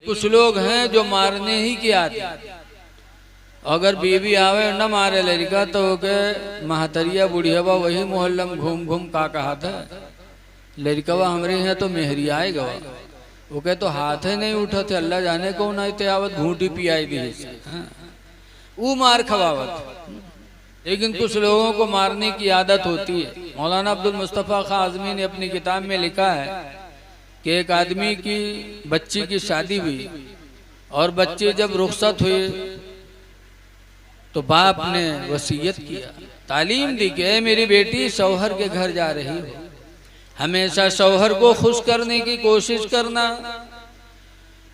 कुछ लोग हैं जो मारने ही की आते, अगर बीवी आवे न मारे लड़का तो के महतरिया बुढ़ियावा वही मोहल्ला में घूम घूम का कहा था लड़कवा हमरे यहाँ तो मेहरी आएगा वो कहे तो हाथ ही नहीं उठा थे अल्लाह जाने को नहीं थे आवत घूंटी पियाई दी वो मार खवावत। लेकिन कुछ लोगों को मारने की आदत होती है। मौलाना अब्दुल मुस्तफ़ा खां आज़मी ने अपनी किताब में लिखा है कि एक आदमी की बच्ची की शादी हुई और बच्चे जब रुखसत हुए तो बाप ने वसीयत किया, तालीम दी कि मेरी बेटी शौहर के घर जा रही हो, हमेशा शौहर को खुश करने की कोशिश करना,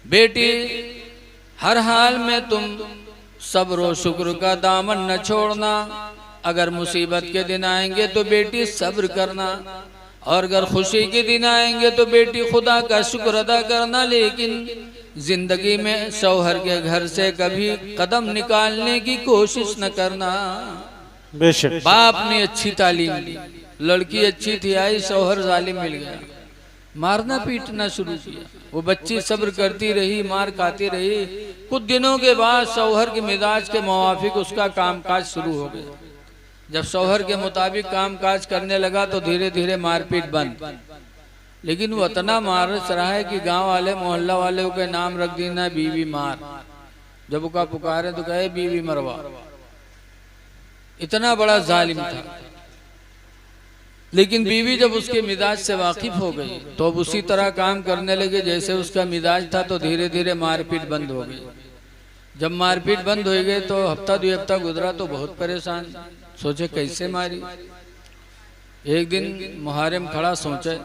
बेटी हर हाल में तुम सब्र और शुक्र का दामन न छोड़ना, अगर मुसीबत के दिन आएंगे तो बेटी सब्र करना और अगर खुशी के दिन आएंगे तो बेटी खुदा का शुक्र अदा करना, लेकिन जिंदगी में शौहर के घर से कभी कदम निकालने की कोशिश न करना। बेशक बाप ने अच्छी तालीम दी, लड़की अच्छी थी, आई शौहर जालिम मिल गया, मारना पीटना शुरू किया। वो बच्ची सब्र करती रही, मार खाती रही। कुछ दिनों के बाद शौहर के मिजाज के मुवाफिक उसका कामकाज शुरू हो गया। जब शौहर के मुताबिक कामकाज करने लगा तो धीरे धीरे मारपीट बंद। लेकिन वो इतना मार रहा है कि गांव वाले मोहल्ला वाले के नाम रख देना बीवी मार, जब उसका पुकारे तो कहे बीवी मरवा। इतना बड़ा जालिम था। लेकिन बीवी जब उसके मिजाज से वाकिफ हो गई तो अब उसी तरह काम करने लगे जैसे उसका मिजाज था, तो धीरे धीरे मारपीट बंद हो गई। जब मारपीट बंद हो गई तो हफ्ता दो हफ्ता गुजरा तो बहुत परेशान, सोचे कैसे मारी। एक दिन मुहर्रम खड़ा सोचे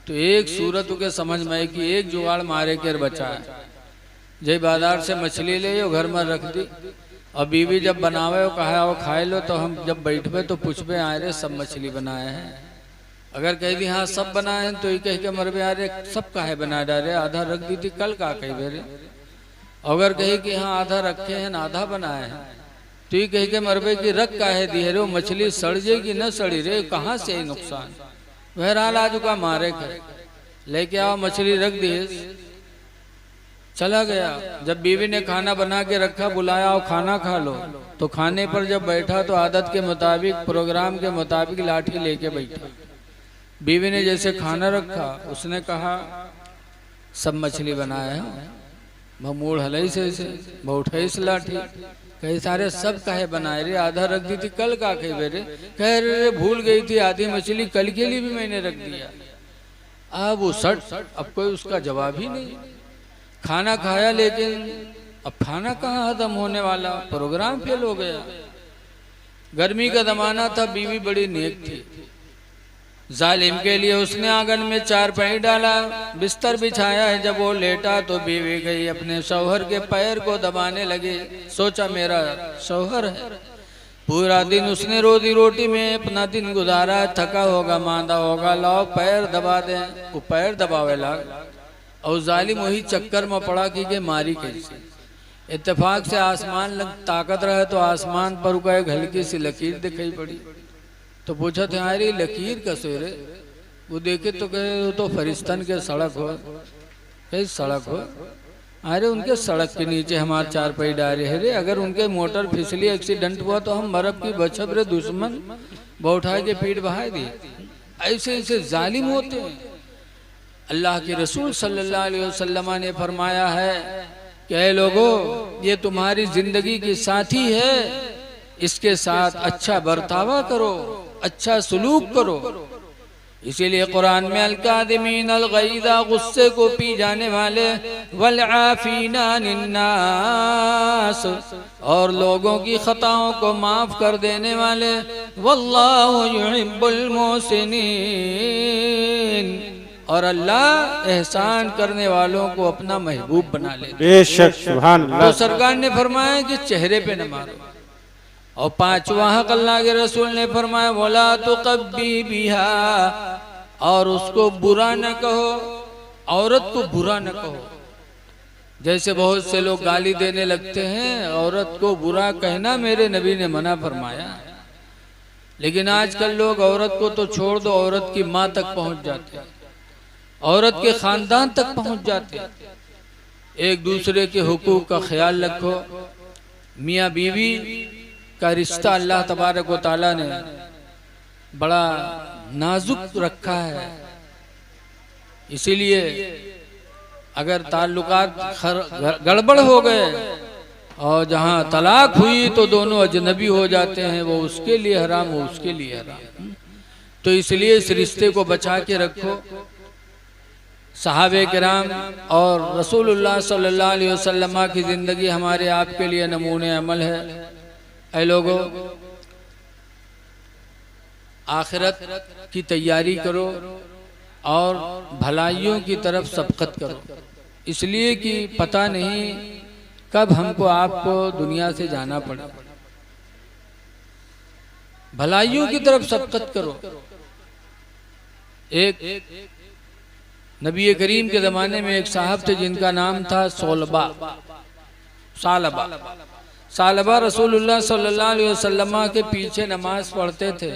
तो एक सूरत के समझ में आई कि एक जुगाड़ मारे कर बचा है। जय बाजार से मछली ले और घर में रख दी, और बीवी जब बनावे वो कहा वो खाए लो, तो हम जब बैठबे तो पूछबे आ रे सब मछली बनाए हैं। अगर कह दी हाँ सब बनाए हैं तो ये कह के मरबे आ रे सब काहे बना डाले, आधा रख दी थी कल का कही बेरे। अगर कहे कि हाँ आधा रखे हैं आधा बनाए हैं तो ये कह के मरबे कि रख काहे दिए रे, मछली सड़ जाएगी न सड़ी रे, कहाँ से नुकसान। बहरहाल आज का मारे कर लेके आओ मछली रख दिए, चला गया। जब बीवी ने खाना बना के रखा, बुलाया और खाना खा लो, तो खाने पर जब बैठा तो आदत के मुताबिक प्रोग्राम के मुताबिक लाठी लेके बैठा। बीवी ने जैसे खाना रखा उसने कहा सब मछली बनाया है, मूड हलई से उठाई से लाठी, कई सारे सब काहे बनाए रे, आधा रख दी थी कल का कही बेरे, कह रे भूल गई थी आधी मछली कल के लिए भी मैंने रख दिया। अब वो सट, अब कोई उसका जवाब ही नहीं। खाना खाया लेकिन अब खाना कहाँ हजम होने वाला, प्रोग्राम फेल हो गया। गर्मी का जमाना था, बीवी बड़ी नेक थी। जालिम के लिए उसने आंगन में चारपाई डाला, बिस्तर बिछाया है। जब वो लेटा तो बीवी गई अपने शौहर के पैर को दबाने लगे। सोचा मेरा शौहर है, पूरा दिन उसने रोजी रोटी में अपना दिन गुजारा, थका होगा मांदा होगा, लाओ पैर दबा दे। वो पैर दबावे लगा और जालिम वही चक्कर में पड़ा कि मारी कैसे। इत्तेफाक से आसमान ताकत रहे तो आसमान पर एक हल्की सी लकीर दिखाई पड़ी, तो पूछा था अरे लकीर कैसे रे। वो देखे तो कहे वो तो फरिश्तन के सड़क हो। कई सड़क हो, अरे उनके सड़क के नीचे हमारे चारपाई डाले है रे, अगर उनके मोटर फिसली एक्सीडेंट हुआ तो हम मरब की बचब रे, दुश्मन बैठा के पीठ बहा दी। ऐसे ऐसे जालिम होते हैं। अल्लाह के रसूल सल्लल्लाहु अलैहि वसल्लम ने फरमाया है कि ऐ लोगों, ये तुम्हारी जिंदगी की साथी है, इसके साथ अच्छा बर्तावा करो, अच्छा सलूक करो। इसीलिए कुरान में अल-काज़िमीन अल-गैज़, गुस्से को पी जाने वाले, वल आफीना निन्नास, और लोगों की खताओं को माफ कर देने वाले, वल्लाहु युहिब्बुल मुहसिनीन, और अल्लाह एहसान करने वालों को अपना महबूब बना ले। बेशक सुभान अल्लाह। तो सरकार ने फरमाया कि चेहरे पे न मारो। और पांचवा हक अल्लाह के रसूल ने फरमाया बोला तो कब्बी बिहा, और उसको बुरा न कहो, औरत को बुरा न कहो। जैसे बहुत से लोग गाली देने लगते हैं, औरत को बुरा कहना मेरे नबी ने मना फरमाया। लेकिन आजकल लोग औरत को तो छोड़ दो, औरत की माँ तक पहुंच जाते हैं, औरत के खानदान तक पहुंच जाते हैं। एक दूसरे के हुकूक का ख्याल रखो। मियाँ बीवी का रिश्ता अल्लाह तबारक व तआला ने बड़ा नाजुक रखा है, इसीलिए अगर ताल्लुकात गड़बड़ हो गए और जहाँ तलाक हुई तो दोनों अजनबी हो जाते हैं, वो उसके लिए हराम, वो उसके लिए हराम। तो इसलिए इस रिश्ते को बचा के रखो। सहाबे किराम और रसूलुल्लाह सल्लल्लाहु अलैहि वसल्लम की ज़िंदगी हमारे आपके लिए नमूने अमल है। ऐ लोगों, आखिरत की तैयारी करो और भलाइयों की तरफ सबकत करो, इसलिए कि पता नहीं कब हमको आपको दुनिया से जाना पड़े। भलाइयों की तरफ सबकत करो। एक नबी करीम के ज़माने में एक साहब थे जिनका नाम था सालबा रसूलुल्लाह सल्लल्लाहु अलैहि वसल्लम के पीछे नमाज पढ़ते थे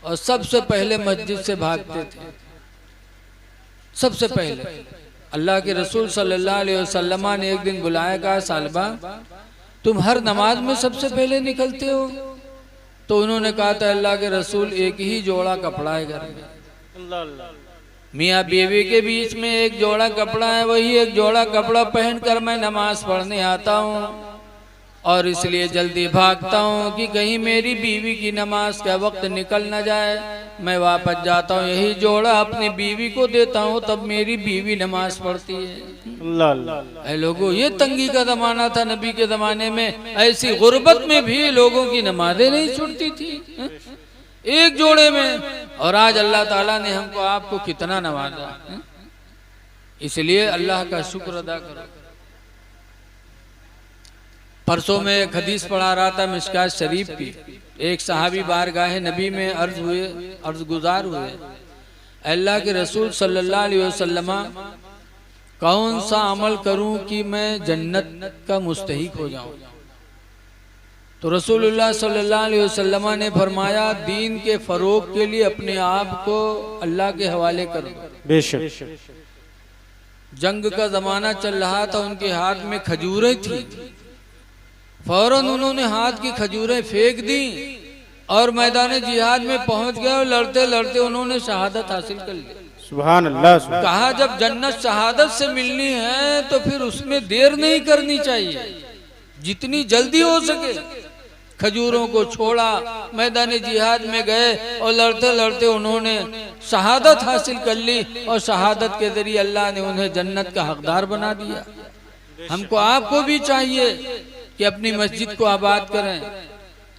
और सबसे पहले मस्जिद से भागते थे। सबसे पहले अल्लाह के रसूल सल्लल्लाहु अलैहि वसल्लम ने एक दिन बुलाया, कहा सालबा तुम हर नमाज में सबसे पहले निकलते हो? तो उन्होंने कहा था अल्लाह के रसूल एक ही जोड़ा कपड़ा है घर में, मियाँ बीवी के बीच में एक जोड़ा कपड़ा है, वही एक जोड़ा कपड़ा पहनकर मैं नमाज पढ़ने आता हूँ और इसलिए जल्दी भागता हूँ कि कहीं मेरी बीवी की नमाज का वक्त निकल न जाए। मैं वापस जाता हूँ, यही जोड़ा अपनी बीवी को देता हूँ, तब मेरी बीवी नमाज पढ़ती है। ऐ लोगों, ये तंगी का जमाना था नबी के जमाने में, ऐसी गुर्बत में भी लोगों की नमाजें नहीं छूटती थी एक जोड़े में। और आज अल्लाह ताला ने हमको आपको कितना नवाजा, इसलिए अल्लाह का शुक्र अदा करो। परसों में एक हदीस पढ़ा रहा था मिशकात शरीफ की। एक सहाबी बारगाह नबी में अर्ज गुजार हुए, अल्लाह के रसूल सल्लल्लाहु अलैहि वसल्लम कौन सा अमल करूं कि मैं जन्नत का मुस्तहिक हो जाऊं? तो रसूलुल्लाह सल्लल्लाहु अलैहि वसल्लम ने फरमाया, दीन के फरोग के लिए अपने आप को अल्लाह के हवाले करो। बेशक जंग का जमाना चल रहा था, उनके हाथ में खजूरें थी, फौरन उन्होंने हाथ की खजूरें फेंक दी और मैदान जिहाद में पहुंच गए और लड़ते लड़ते उन्होंने शहादत हासिल कर ली। सुभान अल्लाह। कहा जब जन्नत शहादत से मिलनी है तो फिर उसमें देर नहीं करनी चाहिए, जितनी जल्दी हो सके। खजूरों को छोड़ा, मैदान जिहाद में गए और लड़ते लड़ते उन्होंने शहादत हासिल कर ली और शहादत के जरिए अल्लाह ने उन्हें जन्नत का हकदार बना दिया। हमको आपको भी चाहिए कि अपनी मस्जिद को आबाद करें,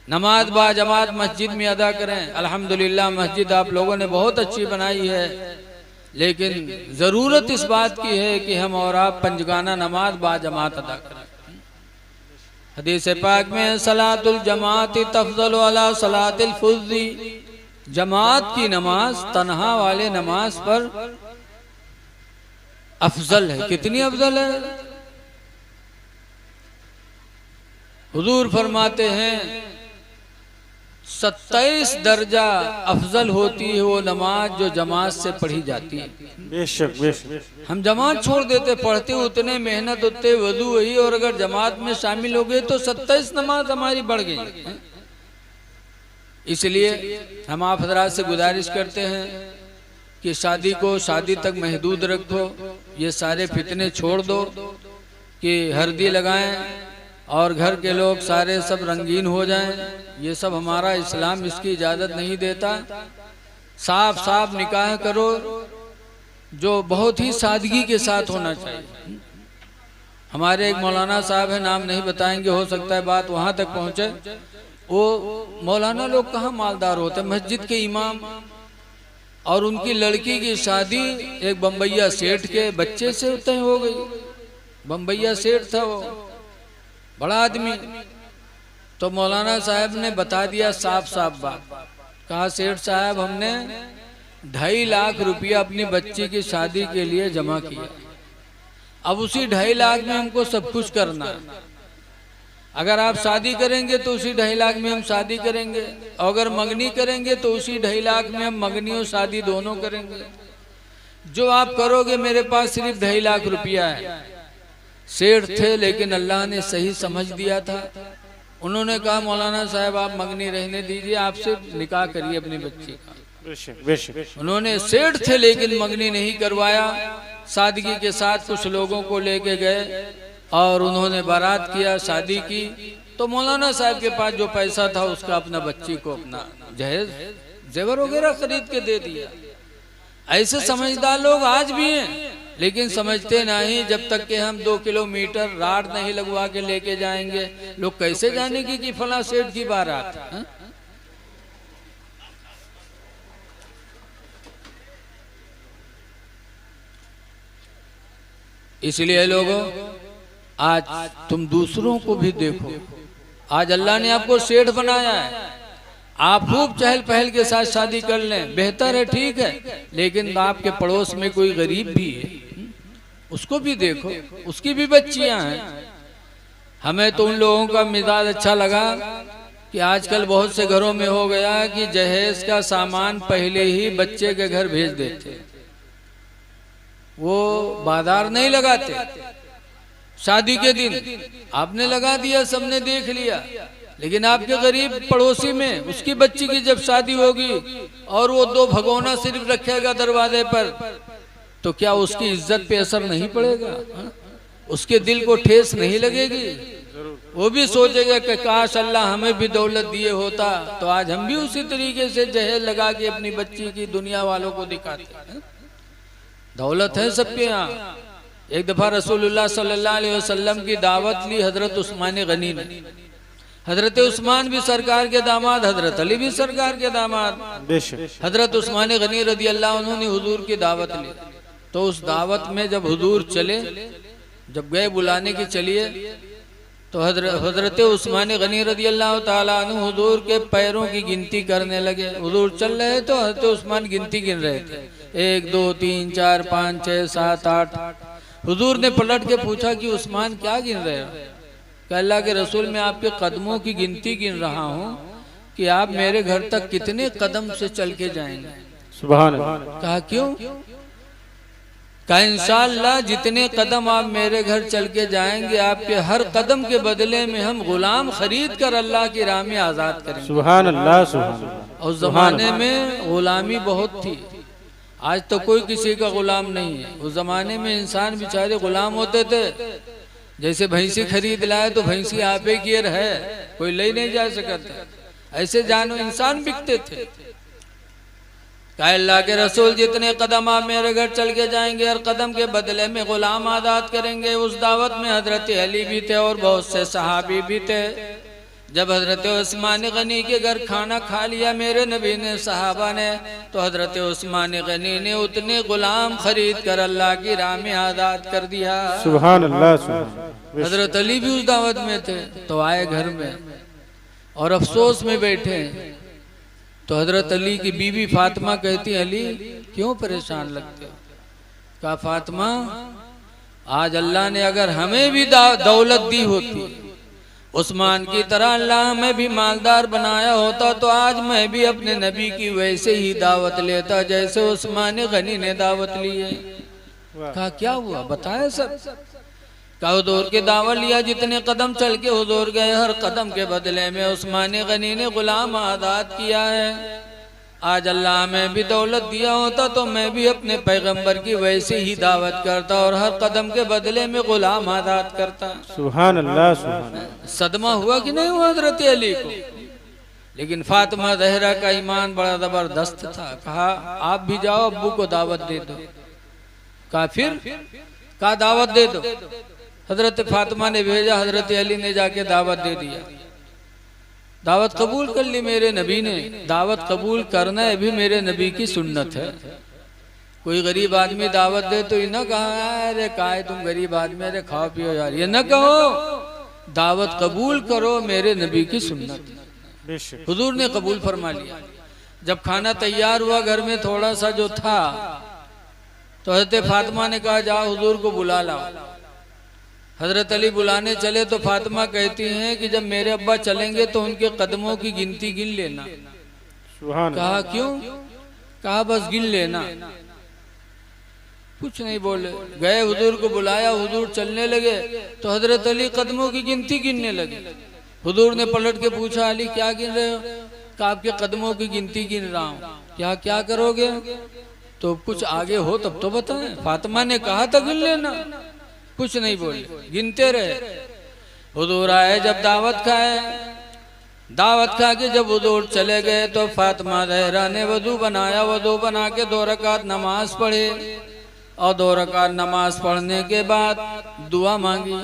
नमाज बा जमात मस्जिद में अदा करें। अल्हम्दुलिल्लाह मस्जिद आप लोगों ने बहुत अच्छी बनाई है, लेकिन ज़रूरत इस बात की है कि हम और आप पंजगाना नमाज बा जमात अदा करें। हदीस पाक में सलातुल जमात तफज़ल अला सलातिल फुज़्ज़ी, जमात की नमाज तन्हा वाले नमाज पर अफजल है। कितनी अफजल है? हुजूर फरमाते हैं 27 दर्जा अफजल होती है वो नमाज जो जमात से पढ़ी जाती है। बेशक बेशक। हम जमात छोड़ देते, पढ़ते उतने, मेहनत उतने, वजू वही, और अगर जमात में शामिल हो गए तो 27 नमाज हमारी बढ़ गई। इसलिए हम आप हजरात से गुजारिश करते हैं कि शादी को शादी तक महदूद रखो, ये सारे फितने छोड़ दो कि हल्दी लगाएं और घर के लोग सारे सब रंगीन हो जाएं, ये सब हमारा इस्लाम इसकी इजाज़त नहीं देता। साफ साफ निकाह करो जो बहुत ही सादगी के साथ होना चाहिए। हमारे एक मौलाना साहब है, नाम नहीं बताएंगे, हो सकता है बात वहाँ तक पहुँचे। वो मौलाना लोग कहाँ मालदार होते, मस्जिद के इमाम, और उनकी लड़की की शादी एक बम्बैया सेठ के बच्चे से तय हो गई। बम्बैया सेठ था वो, बड़ा आदमी। तो मौलाना साहब ने बता दिया साफ साफ बात, कहा सेठ साहब हमने 2.5 लाख रुपया अपनी बच्ची की शादी के लिए जमा किया, अब उसी 2.5 लाख में हमको सब कुछ करना है। अगर आप शादी करेंगे तो उसी 2.5 लाख में हम शादी करेंगे, और अगर मंगनी करेंगे तो उसी 2.5 लाख में हम मंगनी और शादी दोनों करेंगे। जो आप करोगे, मेरे पास सिर्फ 2.5 लाख रुपया है, सेठ थे लेकिन अल्लाह ने सही समझ दिया था। उन्होंने कहा मौलाना साहब आप मंगनी रहने दीजिए, आपसे निकाह करिए अपनी बच्ची का। बेशक बेशक। उन्होंने सेठ थे लेकिन मंगनी नहीं करवाया, सादगी के साथ कुछ लोगों को लेके गए और उन्होंने बारात किया, शादी की। तो मौलाना साहब के पास जो पैसा था उसका अपना बच्ची को अपना जहेज जेवर वगैरह खरीद के दे दिया। ऐसे समझदार लोग आज भी हैं, लेकिन समझते नहीं जब तक कि हम 2 किलोमीटर राड नहीं लगवा के लेके जाएंगे, लोग कैसे जानेंगे कि फला सेठ की बारात है? इसलिए लोगों आज तुम दूसरों को भी देखो। आज अल्लाह ने आपको सेठ बनाया है, आप खूब चहल पहल के साथ शादी कर लें, बेहतर है, ठीक है, लेकिन आपके पड़ोस में कोई गरीब भी है, उसको भी देखो, उसकी भी बच्चियां हैं। हमें तो उन लोगों का मिजाज अच्छा लगा कि आजकल बहुत से घरों में हो गया कि जहेज का सामान पहले ही बच्चे के घर भेज देते, वो बाजार नहीं लगाते। शादी के दिन आपने लगा दिया, सबने देख लिया, लेकिन आपके गरीब पड़ोसी में उसकी बच्ची की जब शादी होगी और वो 2 भगोना सिर्फ रखेगा दरवाजे पर, तो क्या उसकी इज्जत पे असर नहीं पड़ेगा? उसके दिल को ठेस नहीं लगेगी? वो भी सोचेगा कि काश अल्लाह हमें भी दौलत दिए होता तो आज हम भी उसी तरीके से जहेज लगा के अपनी बच्ची की दुनिया वालों को दिखाते। दौलत है सबके यहाँ। एक दफा रसूलुल्लाह सल्लल्लाहु अलैहि वसल्लम की दावत ली हजरत उस्मान गनी ने। हजरत उस्मान भी सरकार के दामाद, हजरत अली भी सरकार के दामाद। हजरत उस्मान गनी रदी अल्लाह अन्हु ने हुजूर की दावत ली। तो उस दावत में जब हुजूर चले, जब गए बुलाने की चलिए, तो हजरत उस्मान गनी रदी अल्लाह ताला अन्हु हुजूर के पैरों की गिनती करने लगे। हुजूर चल रहे तो हजरत उस्मान गिनती गिन रहे थे, 1 2 3 4 5 6 7 8। हुजूर ने पलट के पूछा कि उस्मान क्या गिन रहे हो? कि अल्लाह के रसूल मैं आपके कदमों की गिनती गिन रहा हूँ कि आप मेरे घर तक कितने कदम से चल के जाएंगे। सुभान अल्लाह। कहा क्यों? कहा इंशाअल्लाह जितने कदम आप मेरे घर चल के जाएंगे, आपके हर कदम के बदले में हम गुलाम खरीद कर अल्लाह की राह में आजाद करेंगे। सुभान अल्लाह सुभान अल्लाह। उस जमाने में गुलामी बहुत थी, आज तो कोई किसी का गुलाम नहीं है। उस जमाने में इंसान बेचारे गुलाम होते थे, जैसे भैंसी खरीद लाए तो भैंसी आपे की है, कोई ले नहीं जा सकता, ऐसे जानो इंसान बिकते थे। कहा अल्लाह के रसूल जितने कदम आप मेरे घर चल के जाएंगे, हर कदम के बदले में गुलाम आजाद करेंगे। उस दावत में हजरत अली भी थे और बहुत से सहाबी भी थे। जब हजरत उस्मान गनी के घर खाना खा लिया मेरे नबी ने, सहाबा ने, तो हजरत उस्मान गनी ने उतने गुलाम खरीद कर अल्लाह की राह में आजाद कर दिया। सुभान अल्लाह सुभान। हजरत अली भी उस दावत में थे, तो आए घर में और अफसोस में बैठे। तो हजरत अली की बीवी फातिमा कहती अली क्यों परेशान लगते हो? कहा फातिमा आज अल्लाह ने अगर हमें भी दौलत दी होती, उस्मान की तरह अल्लाह हमें भी मालदार बनाया होता, तो आज मैं भी अपने नबी की वैसे ही दावत लेता जैसे उस्मान गनी ने दावत ली है। कहा क्या हुआ बताया सब? कहा हुजूर की दावत लिया, जितने कदम चल के हुजूर गए, हर कदम के बदले में उस्मान गनी ने गुलाम आजाद किया है। आज अल्लाह में भी दौलत दिया होता तो मैं भी अपने पैगंबर की वैसे ही दावत करता और हर कदम के बदले में गुलाम आजाद करता। सुभान अल्लाह सुभान। सदमा हुआ कि नहीं हुआ हजरत अली को? लेकिन फातिमा ज़हरा का ईमान बड़ा जबरदस्त था। कहा आप भी जाओ, अब्बू को दावत दे दो। कहा फिर? कहा दावत दे दो। हजरत फातिमा ने भेजा, हजरत अली ने जाके दावत दे दिया। दावत कबूल कर ली मेरे नबी ने। दावत कबूल करना ये भी मेरे नबी की सुन्नत है। कोई गरीब आदमी दावत दे तो ये न कहा अरे काहे तुम गरीब आदमी, अरे खाओ पियो यार, ये न कहो, दावत कबूल करो, मेरे नबी की सुन्नत। हुजूर ने कबूल फरमा लिया। जब खाना तैयार हुआ घर में थोड़ा सा जो था, तो हजरत फातिमा ने कहा जाओ हुजूर को बुला लाओ। हजरत अली बुलाने चले तो फातिमा कहती हैं कि जब मेरे अब्बा चलेंगे तो उनके कदमों की गिनती गिन लेना। कहा क्यों? कहा बस गिन लेना। कुछ नहीं बोले। गए हुजूर को बुलाया, हुजूर चलने लगे तो हजरत अली कदमों की गिनती गिनने लगे। हुजूर ने पलट के पूछा, अली क्या गिन रहे हो? कहा आपके कदमों की गिनती गिन रहा हूँ। क्या करोगे? तो कुछ आगे हो तब तो बताएं। फातिमा ने कहा था गिन लेना, कुछ नहीं बोले, गिनते रहे। हुजूर आए, जब दावत खा के जब हुजूर चले गए तो फातिमा ज़हरा ने वजू बनाया। वजू बना के 2 रकात नमाज पढ़े और 2 रकात नमाज पढ़ने के बाद दुआ मांगी।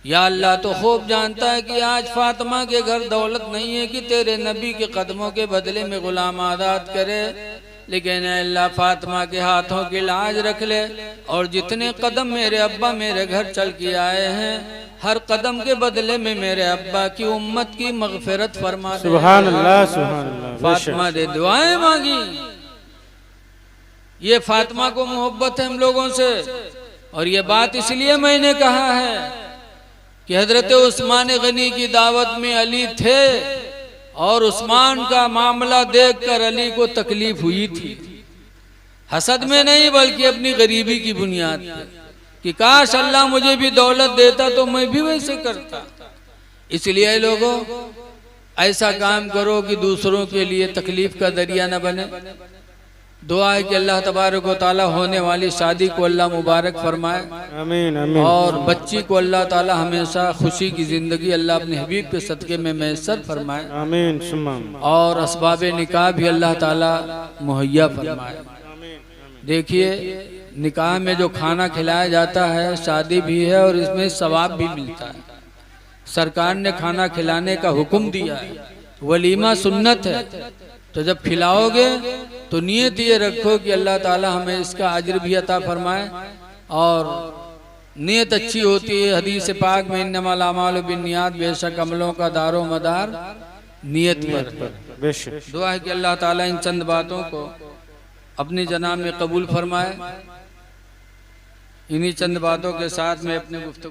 या अल्लाह तो खूब जानता है कि आज फातिमा के घर दौलत नहीं है कि तेरे नबी के कदमों के बदले में गुलाम आज़ाद करे, लेकिन अल्लाह फातिमा के हाथों की लाज रख ले और जितने कदम मेरे अब्बा मेरे घर चल के आए हैं, हर कदम के बदले में मेरे अब्बा की उम्मत की मगफिरत फरमा दे। सुभान अल्लाह, सुभान अल्लाह। फातिमा ने दुआएं मांगी। ये फातिमा को मोहब्बत है हम लोगों से। और ये बात इसलिए मैंने कहा है कि हजरत उस्मान गनी की दावत में अली थे और उस्मान का मामला देखकर अली को तकलीफ हुई थी। हसद में नहीं बल्कि अपनी गरीबी की बुनियाद पर कि काश अल्लाह मुझे भी दौलत देता तो मैं भी वैसे करता। इसलिए लोगों, ऐसा काम करो कि दूसरों के लिए तकलीफ का दरिया न बने। दुआ है कि अल्लाह तबारक व तआला होने वाली शादी को अल्लाह मुबारक फरमाए। आमीन आमीन। और बच्ची को अल्लाह ताला हमेशा खुशी की जिंदगी अल्लाह अपने हबीब के सदके में मैसर फरमाए। आमीन सुम्मा। और असबाब निकाह भी अल्लाह ताला मुहैया फरमाए। देखिए, निकाह में जो खाना खिलाया जाता है शादी भी है और इसमें सवाब भी मिलता है। सरकार ने खाना खिलाने का हुक्म दिया है। वलीमा सुन्नत है, तो जब खिलाओगे तो नियत ये रखो कि अल्लाह ताला हमें इसका अज्र भी अता फरमाए। और नियत अच्छी होती है। हदीस पाक में इन्नमल अमालु बिन्नियात, बेशक अमलों का दारो मदार नियत पर। दुआ है कि अल्लाह ताला इन चंद बातों को अपनी जनाब में कबूल फरमाए। इन्हीं चंद बातों के साथ में अपने गुफ्तगू